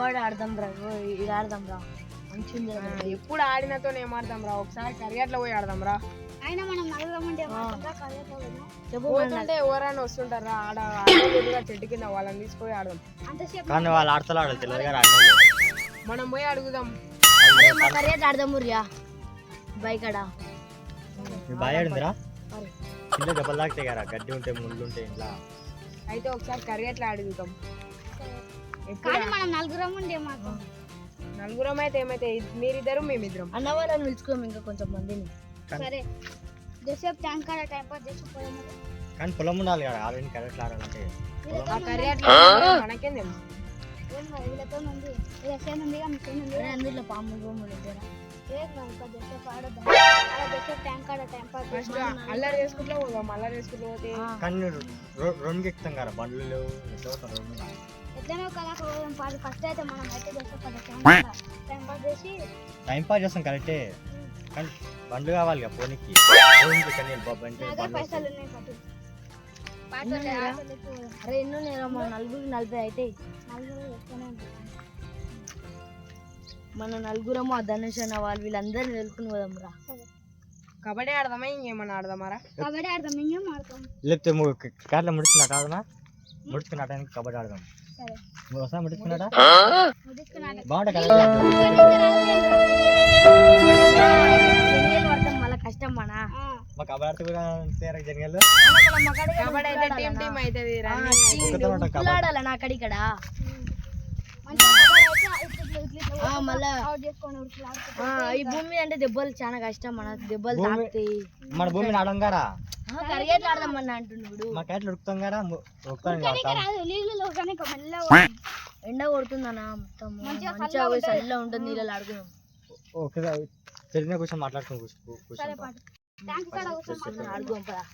కబడ్డీ ఆడదాం రా, ఇది ఆడదాం రా, మంచిగా ఎప్పుడు ఆడినతో ఏం ఆడదాం రా, ఒకసారి కరియట్లో పోయి ఆడదాం రా. అయినా మనం నలుగురమంటే పోతుంటే ఎవరైనా వస్తుంటారా ఆడ చెట్టు కింద వాళ్ళని తీసుకొని ఆడదాం. కానీ వాళ్ళు ఆడతారు తెలియదు. మనం పోయి అడుగుదాం. కరియట్ ఆడదాం రియా బైక్ ఆడ బాగా ఆడిందిరా, కింద దెబ్బలు తాకితే కదా, గడ్డి ఉంటే ముళ్ళు ఉంటే ఇంట్లో. అయితే ఒకసారి కరియట్లో అడుగుతాం. కానీ మనం నలుగురం ఉండే మాత్రం నలుగురం అయితే ఏమైతే మీరిద్దరు మేమిద్దరం అన్న వాళ్ళని పిలుచుకోం ఇంకా కొంచెం మందిని. సరే జసేపు ట్యాంక్ కాడ టైం పాస్ చేసుకోవాలి. కానీ పొలం ఉండాలి కదా, ఆల్రెడీ కరెక్ట్ ఆడాలంటే. ఆ కరియట్లో మనకేం తెలుసు. వీళ్ళతో ఉంది జసేపు ఉంది మిషన్ ఉంది, అందులో పాములు బొమ్మలు ఉంటారా? జసేపు ఆడదాం. జసేపు ట్యాంక్ కాడ టైం పాస్ ఫస్ట్ అల్లరి చేసుకుంటూ పోదాం. అల్లరి చేసుకుంటూ పోతే కానీ రెండు ఎక్కుతాం కదా, బండ్లు లేవు, ఎట్లనో కదా ఫస్ట్ అయితే మనం అయితే జసేపు టైం పాస్ చేసి టైం పాస్ చేస్తాం కరెక్టే, కానీ బండ్లు కావాలి కదా పోనీకి. పైసలు ఉన్నాయి పట్టు. అరే ఎన్నో నేరా మన 40 అయితే మన నలుగురము ఆ ధనుష్ అన్న వాళ్ళు వీళ్ళందరినీ తెలుసుకుని పోదాం రా. కబడ్డీ ఆడదామా ఇంకేమన్నా ఆడదామారా? కబడ్డీ ఆడదాం, ఇంకేం ఆడతాం. లేకపోతే కార్లో ముడుచుకున్నట్టు ఆడదా, ముడుచుకున్నట్టు కబడ్డీ ఆడదాం. ఒకసారి ముడుచుకున్నాడా బాగుంటుంది కదా. మళ్ళీ కష్టం మన మా కబడ్డీ ఆడితే కూడా జరిగారు. కబడ్డీ అయితే టీం టీం అవుతుంది. ఆడాలి నా అక్కడిక్కడ మళ్ళా ఈ భూమి అంటే దెబ్బలు చాలా కష్టం, మన దెబ్బలు తాకుతాయి. మన భూమిని ఆడం కదా, కరిగేట్ ఆడదామని అంటున్నాడు. మా కేట్లు ఉడుకుతాం కదా, ఎండ కొడుతుందన్నా మొత్తం మంచిగా చల్ల ఉంటుంది, నీళ్ళలో ఆడుకున్నాం. ఓకే తెలిసిన కూర్చొని మాట్లాడుకుని కూర్చొని ఆడుకోం పదా.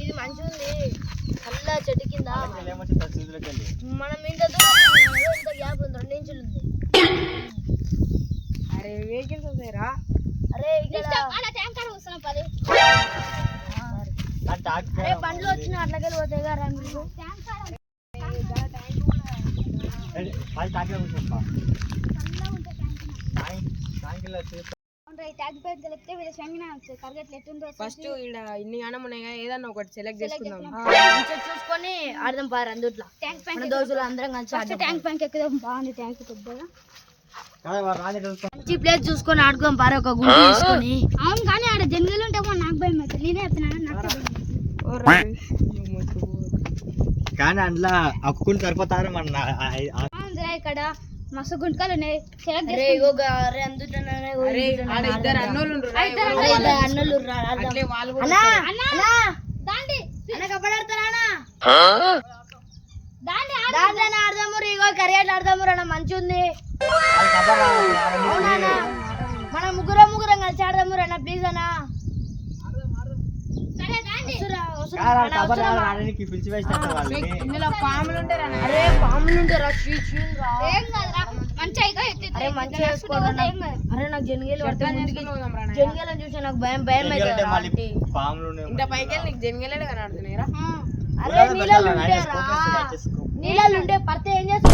ఇది మంచిగా ఉంది చల్ల చెట్టు కింద. మనం ఇంత దూరం ఇంత గ్యాప్ ఉంది, 2 ఇంచులు ఉంది. అరే వెహికల్స్ వస్తాయిరా. అరే అరే బండ్లు వచ్చిన అట్లకెళ్ళి పోతాయి కదా మీరు. ఫస్ట్ ఇక్కడ ఇన్ని గానం ఉన్నాయి కదా, ఏదన్నా ఒకటి సెలెక్ట్ చేసుకుందాం. చూసుకొని ఆడదాం పారు అందుట్లో. దోస్తులు అందరం కలిసి ట్యాంక్ బ్యాంక్ ఎక్కుదాం. బాగుంది ట్యాంక్ పెద్దగా, మంచి ప్లేస్ చూసుకొని ఆడుకోం పారు, ఒక గుంట తీసుకొని. అవును కానీ ఆడ జంగలు ఉంటే నాకు భయం అవుతుంది. నేనే చెప్తున్నాను నాకు కానీ అందులో అక్కుని సరిపోతారు మన. ఇక్కడ మస్తు గుంటకాలు ఉన్నాయి. ఆడదాము కరియట్లు ఆడదాము రా, మంచి ఉంది. మన ముగ్గురం కలిసి ఆడదాము రా ప్లీజ్ అన్నా. ఇందులో పాములు ఉంటారా? అరే పాములు ఉంటారా? అరే నాకు జనగేలు జనగేలను చూసా నాకు భయం భయం అయితే. ఇంత పైకి నీకు జనగలేడు కనబడుతున్నాయిరా. అరే నీళ్ళు ఉంటే పడితే ఏం చేస్తా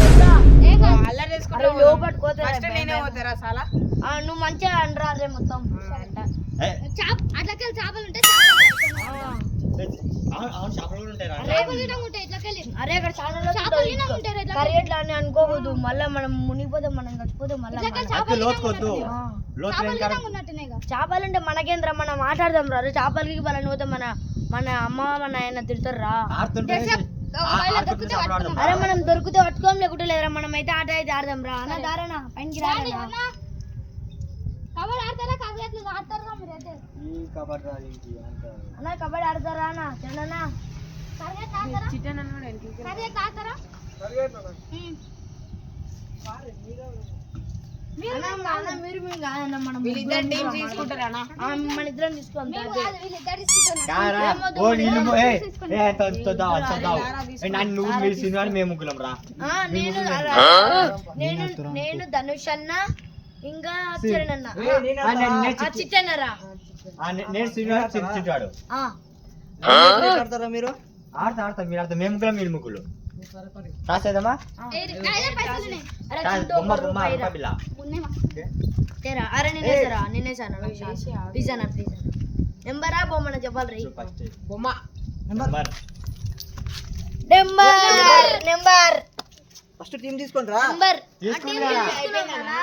అల్లరి చేసుకుంటా నేనే పోతారా చాలా. నువ్వు మంచిగా అంటారా అదే మొత్తం అట్లకెళ్ళి చేపలు ఉంటాయి. అరే అక్కడ చాలా కరియట్లు అని అనుకోవద్దు, మళ్ళీ మనం మునిగిపోతే మనం చచ్చిపోతే మళ్ళీ చేపలుంటే మనకేంద్ర మనం మాట్లాడదాం రా. చేపలకి వాళ్ళని పోతే మన అమ్మ మన ఆయన తిడతారు రా. అరే మనం దొరికితే పట్టుకోం, లేకుంటే లేదురా. మనం అయితే ఆట అయితే ఆడదాం రా. అన్న దారానా పైకి రా. అన్న కబడ్డీ ఆడతారా అన్న? చిన్న అన్న మీరు మేము కాదన్న మనం వీళ్ళిద్దరు టీం తీసుకుంటారన్నా మన ఇద్దరం తీసుకోండి మేము కాదు, వీళ్ళిద్దరు తీసుకుంటున్నారు. కారా ఓ నీళ్ళు నన్ను నువ్వు మీరు సినిమా మేము ముగ్గులం రా నేను ధనుష్ అన్న ఇంకా చరణ్ అన్న చిట్టన్నరా నేను సినిమా చిట్టాడు మీరు ఆడతా మీరు ఆడతా మేము ముగ్గులం మీరు ముగ్గులు రాసేదమ్మా నాదే పైసలు ఉన్నాయి. బొమ్మ బొమ్మ అక్క పిల్ల ఉన్నాయి మా. तेरा अरे నేనే సానా ప్లీజ్ అన్న నెంబర్ ఆ బొమ్మన చెప్పాలి రే ఫస్ట్ బొమ్మ నెంబర్ నెంబర్ ఫస్ట్ టీం తీసుకోండి రా. నెంబర్ తీసుకున్నా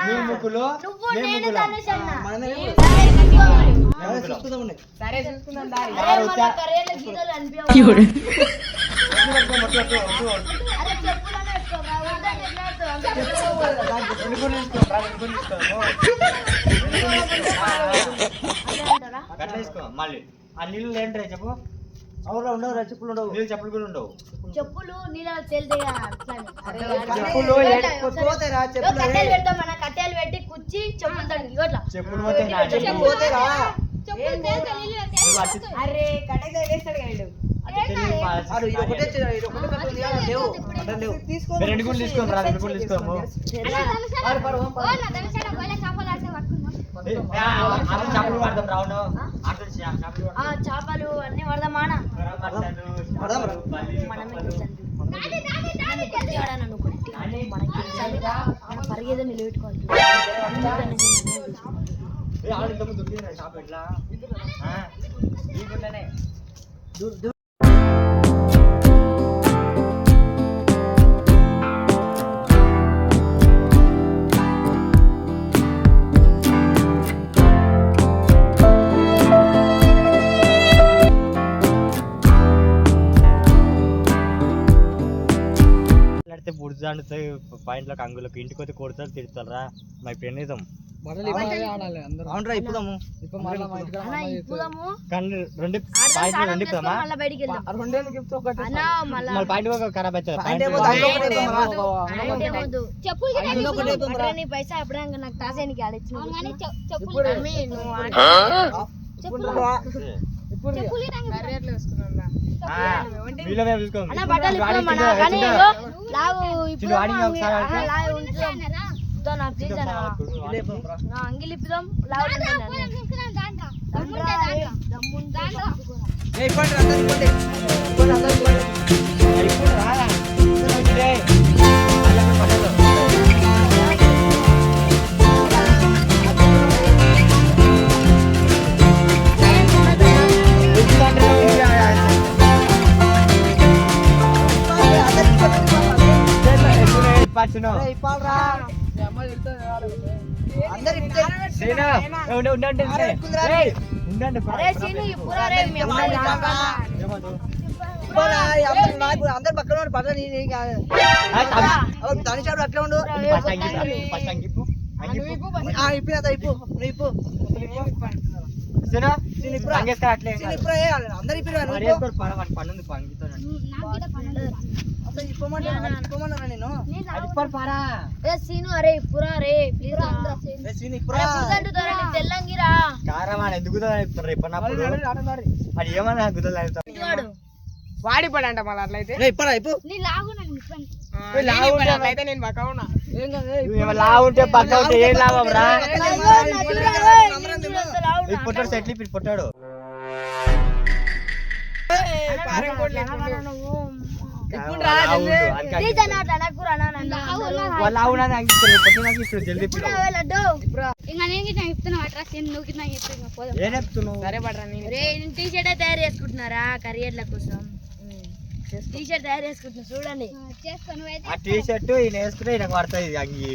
మేము ముగ్గులు నువ్వు మేము నేను ముగ్గులం ధనుష్ అన్న మనమే అరే కట్టుకోవాలి. చూసుకుందామండి. సరే చూసుకుందాం దారి అరే మన కరేల గీతలు అనిపించవు అరే చెప్పులనే ఎత్తుకోరా వద్దని ఎట్లా అట్లా తీసుకో మళ్ళీ ఆ నీళ్ళు ఏంటో చెప్పు అవురా ఉండవు రా, చెప్పులు ఉండవు. నీళ్ళు చెప్పులు కూడా ఉండవు చెప్పులు నీళ్ళ తేలితే చెప్పులు పోతాయిరా, చెప్పులు కట్టెలు పెడతాం మన కట్టెలు పెట్టి కుచ్చి చెప్పులు తడికి ఇట్లా చెప్పులు పోతే నా చెప్పులు పోతాయిరా. చెప్పులు తేలితే నీళ్ళు తేలితే అరే కట్టె వేస్తాడు గాడు ఆడు ఇది ఒకటే ఇది ఒకటే కట్టుకుంది కదా, లేవు అడ్డం లేవు. రెండు గుళ్ళు తీసుకోము రా రెండు గుళ్ళు తీసుకోము అలా చేపలు పడతాం రావును అర్థం చేపలు చేపలు అన్ని పడదామాన పరిగేదో నిలబెట్టుకోవాలి ఇంతకుముందు దొరికింది షాప్ ఎట్లా ఈ గుళ్ళనే బుడిజాడుతాయి పాయింట్లకు అంగులకు ఇంటికి వచ్చి కొడతారు తిడతారా మా ప్రణీతం అవునరా ఇప్పుదాము. కానీ రెండు పాయింట్లు రెండు ఇప్పుదామా మళ్ళీ బయటికి వెళ్దాం అన్నా మళ్ళా మళ్ళీ పాయింట్ ఖరాబ్ అవుతుంది పాయింట్ ఏమో దాంట్లో ఒకటే ఇద్దాం రా. అంటే వద్దు. చెప్పులు గిట్ట అందులో ఒకటే ఇద్దాం రా. అరే నీ పైసా ఎప్పుడైనా నాకు తాసేనికి ఆడిచ్చిన అవును కానీ చెప్పులు అమ్మి నువ్వు చెప్పులు రా. చెప్పులు గిట్ట కర్రీలు వేసుకున్నాం వీళ్ళ మేము చూసుకోండి అన్న బట్టలు ఇప్పుకోమన్నా కానీ ఇగో లావు ఇప్పుడు చిన్న వాడిని ఒకసారి ఆడితే? లావు ఉంచుదాం నాకు తీసాను ఇదే ఇద్దాం రా. నా అంగిలి ఇప్పుదాం లావు తీసుకున్నాం దాంట్లో దమ్ముంటే దాంట్లో ఏ ఇవ్వండి రా, అందరూ ఇవ్వండి. ఇవ్వండి, అందరూ ఇవ్వండి. ఇప్పుడు రారా ఇదే. అలా పడదు. పచ్చును. ఏ ఇవ్వాలిరా. అందరూ ఇస్తే సీనా, ఉండండి అరే, ఎక్కుందిరా. ఏయ్, ఉండండి అరే సీను ఇప్పుడు రే మీ అమ్మ ఏమదు? ఇవ్వరా, అందరు పక్కన ఉండి పక్కన నీ కాదు. తనిషాడు అట్లా ఉండు. ఫస్ట్ అంగిప్పు ఇప్పిన ఇప్పు నువ్వు ఇప్పు. సీనా, సీను ఇప్పురా. అంగేస్తా అట్లే సీను ఇప్పురా, అందరు ఇప్పిరా నువ్వు మరి ఇప్పు. వేసుకోడు, పండుంది పంగితో నాకు గిట్ట పనులు అసలు ఇప్పమన్నారా నేను. ఏ సీను అరే ఇప్పురా రే ప్లీజ్ ఏ సీను ఇప్పురా. తెల్లంగిరా కారం అని ఎందుకు రేపన్నప్పుడు అది ఏమన్నా గుదలు వాడు వాడిపోడంట మళ్ళీ అట్లయితే ఏ ఇప్పరా ఇప్పు. నీ లాగు నాకు ఇప్పండి అట్లయితే నేను పక్క ఉన్నా లా ఉంటే పక్క ఉంటే ఏం లాభం రా అందరం పొట్టాడు సెట్లు ఇప్పుడు పొట్టాడు వాళ్ళు అవునని అంగిస్తారు పొట్టినాకి ఇప్పుడు జల్దీ ఇంకా నేను గిట్ట చెప్తున్నా అట్రా నువ్వు గిట్ట చెప్తున్నా పోదాం ఏం చెప్తున్నావు సరే పడరా నేను టీ షర్ట్ తయారు చేసుకుంటున్నారా కరియర్ల కోసం టీ షర్ట్ తయారు చేసుకుంటున్నా చూడండి చేసుకో నువ్వైతే ఆ టీ షర్ట్ ఈయన వేసుకుంటే ఈయనకు పడుతుంది ఇది అంగి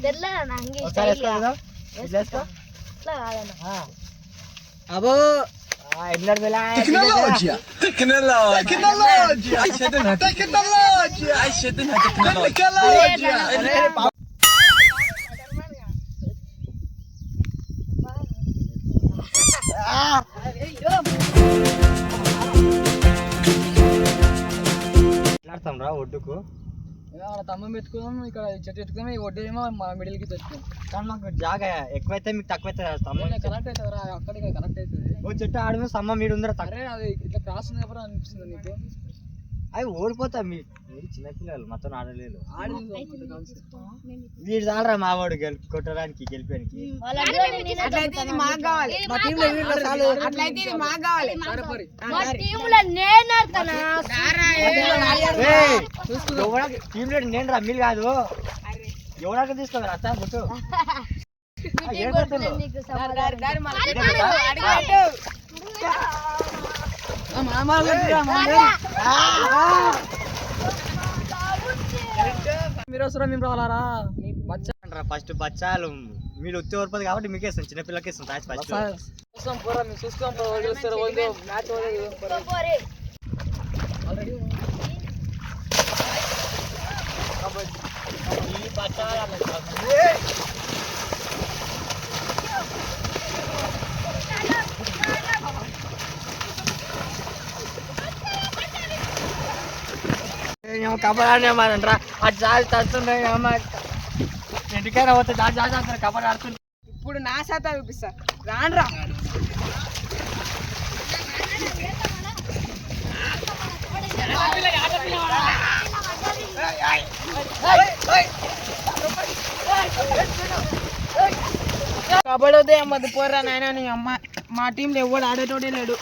తెల్ల అంగి ఒకసారి వేసుకో కదా ఇట్లా వేసుకో ఇట్లా కాదన్న అబో ఎన్నడు వేళ మాట్లాడతాం రా ఒడ్డుకు తమ్మ పెట్టుకున్నాం, ఇక్కడ చెట్టు పెట్టుకున్నాం, ఈ ఒడ్డేమో మా మిడిల్ కి తెచ్చుకున్నాం. కానీ మాకు జాగా ఎక్కువైతే మీకు తక్కువైతే స్తంభం కరెక్ట్ అవుతుంది అక్కడికి కరెక్ట్ అవుతుంది. ఓ చెట్టు ఆడమే స్తంభం మీరు ఉందరా తక్కువ. అరే అది ఇట్లా క్రాస్ ఉంది కాబట్టి అనిపిస్తుంది నీకు. అవి ఓడిపోతా మీరు చిన్నపిల్లలు మొత్తం ఆడలేదు. ఆడి వీడు చాలరా మావాడు కొట్టడానికి గెలిపానికి. అట్లయితే ఇది మాకు కావాలి. మా టీమ్ లో వీళ్ళు చాలు. అట్లయితే ఇది మాకు కావాలి. మా టీంలో నేను ఆడతానా టీమ్ లీడర్ నేను రా మీరు కాదు. ఎవడాక తీసుకోవాలి అత్త గుట్టు నీకు సమాధానం. మీరు వస్తారా మేము రావాలా? ఫస్ట్ బచ్చాలు మీరు వచ్చే ఓడిపోదు కాబట్టి మీకే ఇస్తాం, చిన్నపిల్లకి ఇస్తాం మ్యాచ్ ఫస్ట్. చూస్తాం పోరా, మేము చూస్తాం మ్యాచ్ పోరే. కబర్ ఆడినామనంటరా అది చాలు తడుతున్నాయి ఎందుకైనా పోతే దాని చేస్తారు కబర్ ఆడుతుంది. ఇప్పుడు నా శాతం చూపిస్తా. రాండ్రా కబడ్డీ వద్దే అమ్మది పోర్రా నాయన. నీ అమ్మ మా టీంలో ఎవడు ఆడేటోడే లేడు.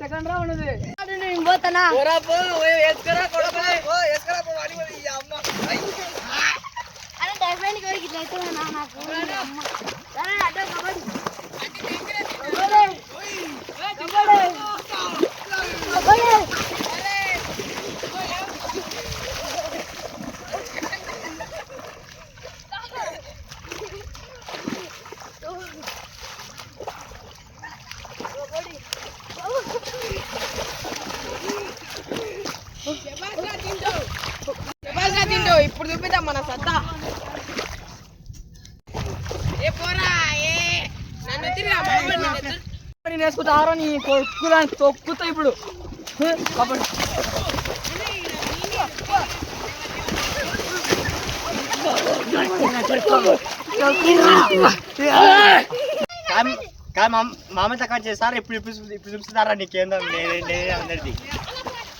సెకండ్ రౌండ్ ఉంది. నేను పోతానా అరే డైఫైన్ కోరికి ఇట్లా అవుతుందా నాకు అమ్మ. సరే అడ్డ కబడ్డీ తింటూ ఇప్పుడు చూపిద్దాం మన సత్తా. ఏ పోరా ఏ నన్ను తిరిగి నేర్చుకుంటారో నీ కొక్కులా తొక్కుతా ఇప్పుడు కబడ్డీ. మామ తక్కువ చేస్తారు. ఇప్పుడు ఇప్పుడు చూపిస్తారా నీకేందో నేనే అందరిది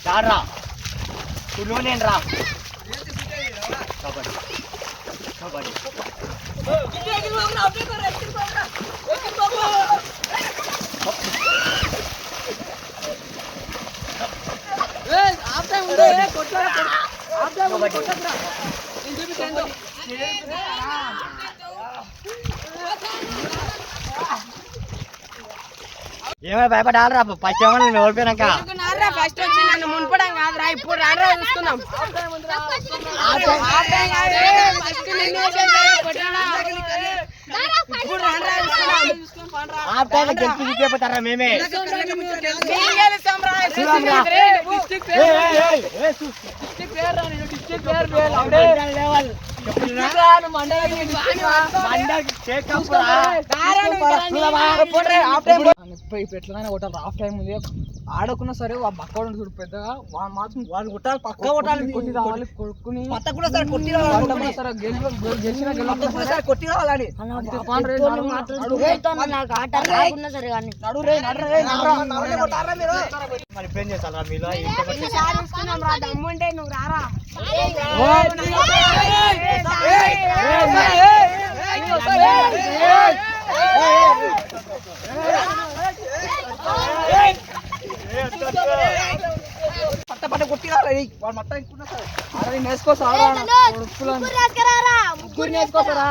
సారా ఇప్పుడు నేను రా కబడ్డీ కబడ్డీ ఏమో భయపడాలరా ఫస్ట్ ఏమో నేను ఓడిపోయాక. ఫస్ట్ వచ్చి నన్ను మున్పడం కాదురా, ఇప్పుడు రాను చూస్తున్నాం. గెలిపిపోతారా మేమే ఎట్లైనా కొట్టాలి. హాఫ్ టైం ఉంది ఆడకున్నా సరే ఆ పక్క చూడు పెద్దగా మాత్రం వాళ్ళు కొట్టాలి, పక్క కొట్టాలి, కొట్టి రావాలి, కొట్టుకుని సరే కొట్టి రావాలని నాకు ఆట రాకున్నా సరే కానీ మరి ఇప్పుడు ఏం చేస్తారా మీలో దమ్ముంటే నువ్వు రారా. పట్ట పట్ట కొట్టి రావాలి వాళ్ళు మొత్తం ఎక్కున్నా సరే అరే నేర్చుకోసారా ముగ్గురు నేర్చుకోసారా.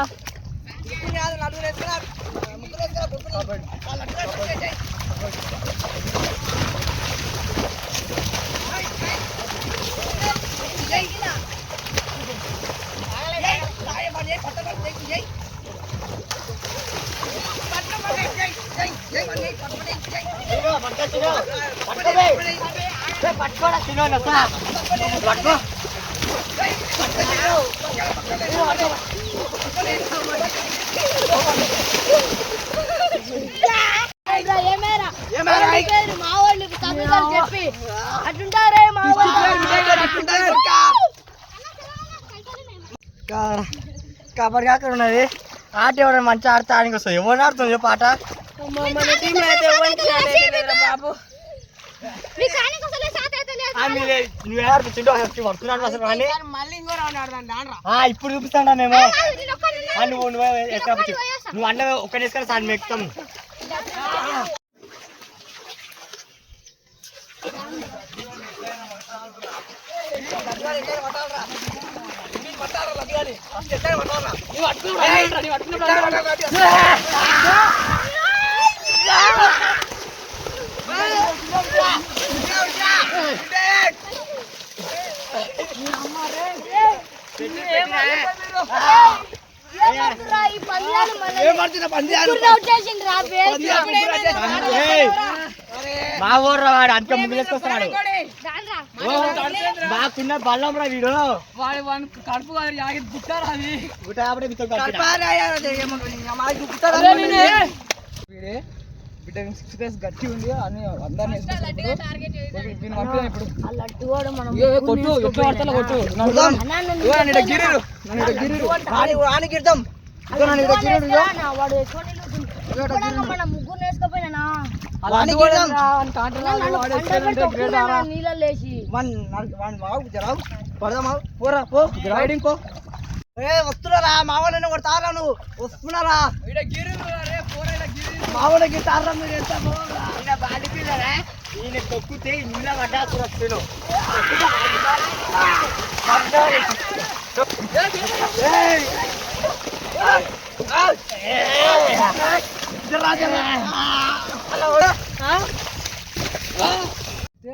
పట్టుకోడా తినోనా పట్టుకో ఏమేరా మా వాళ్ళు తమిళ చెప్పి అట్లుంటారే మా కబడ్డీ కాక ఉన్నది ఆట ఎవరైనా మంచి ఆడితే ఆడికి వస్తుంది ఎవరు ఆడుతుంది చెప్పు ఆట మన టీంలో అయితే ఎవరికి సాట్ అయితే లేదురా బాబు. నువ్వు ఆడుతుంటే పడుతున్నాడు అసలు కానీ మళ్ళీ ఇంకో రౌండ్ ఆడదాం దాండ్రా. ఇప్పుడు చూపిస్తాడా మేము నువ్వు ఎక్కడ నువ్వు అన్న ఒక్కటి వేసుకొని సార్ మేము ఎక్కుతాం మా ఊర్రా వాడు అంత ముందు వేసుకొస్తున్నాడు బాగున్న బల్లం రా వీడు వాడి కడుపు కాదు గుట్టారా అది గుట్ట కాబట్టి వీడే బిడ్డ 6 days గట్టి ఉంది అని అందరిని కొట్టు ఎట్లా పడతా కొట్టు మన ముగ్గురు వేసుకోపోయినా నీళ్ళ లేచి వస్తున్నారా మా వాళ్ళని కొడతారా నువ్వు వస్తున్నారా మా వాళ్ళకి తారా మీరు ఎంత ఈయన తొక్కితే నీళ్ళ పడ్డా సురక్షలు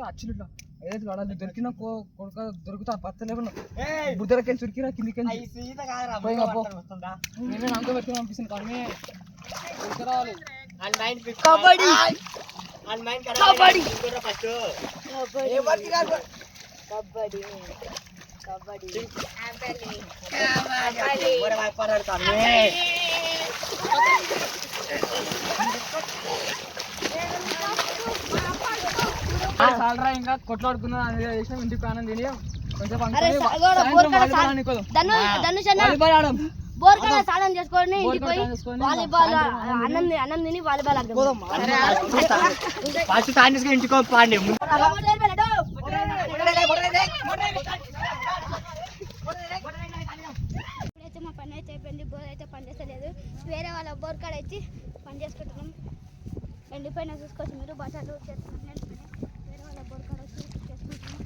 అచ్చులు ఏదైతే వాడాలి దొరికినా కొడుక దొరుకుతా పత్త లేకుండా బుద్ధలకి చురికినా కిందికి నేనే అంత పెట్టుకుని పంపిస్తాను కానీ రావాలి కబడ్డీ కబడ్డీ ఫస్ట్ కబడ్డీ కబడ్డీ సాలరా ఇంకా కొట్లాడుకున్నా చేసినాం ఇంటికి ప్రాణం తిని కొంచెం బోర్కడ స్నానం చేసుకొని ఇంటికి పోయి వాలీబాల్ అన్నం తిని వాలీబాల్ ఆడదాం ఫస్ట్ సాయంత్రం ఇంటికి పాండి ఇప్పుడైతే మా పని అయితే అయిపోయింది బోర్ అయితే పని చేస్తలేదు వేరే వాళ్ళ బోర్ కాడ వచ్చి పని చేసుకుంటున్నాం ఎండిపోయిన చూసుకోవచ్చు మీరు బసాలు చేస్తున్నాం వేరే వాళ్ళ బోర్ కాడ వచ్చి చేసుకుంటున్నాం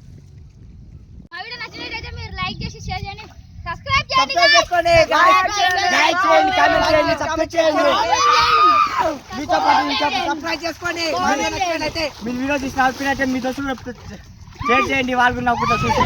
మా వీడియో నచ్చినట్లయితే మీరు లైక్ చేసి షేర్ చేయండి సబ్స్క్రైబ్ చేయండి మీరు వీడియో తీసి మీతో షేర్ చేయండి వాళ్ళు నవ్వుకుంటా చూసి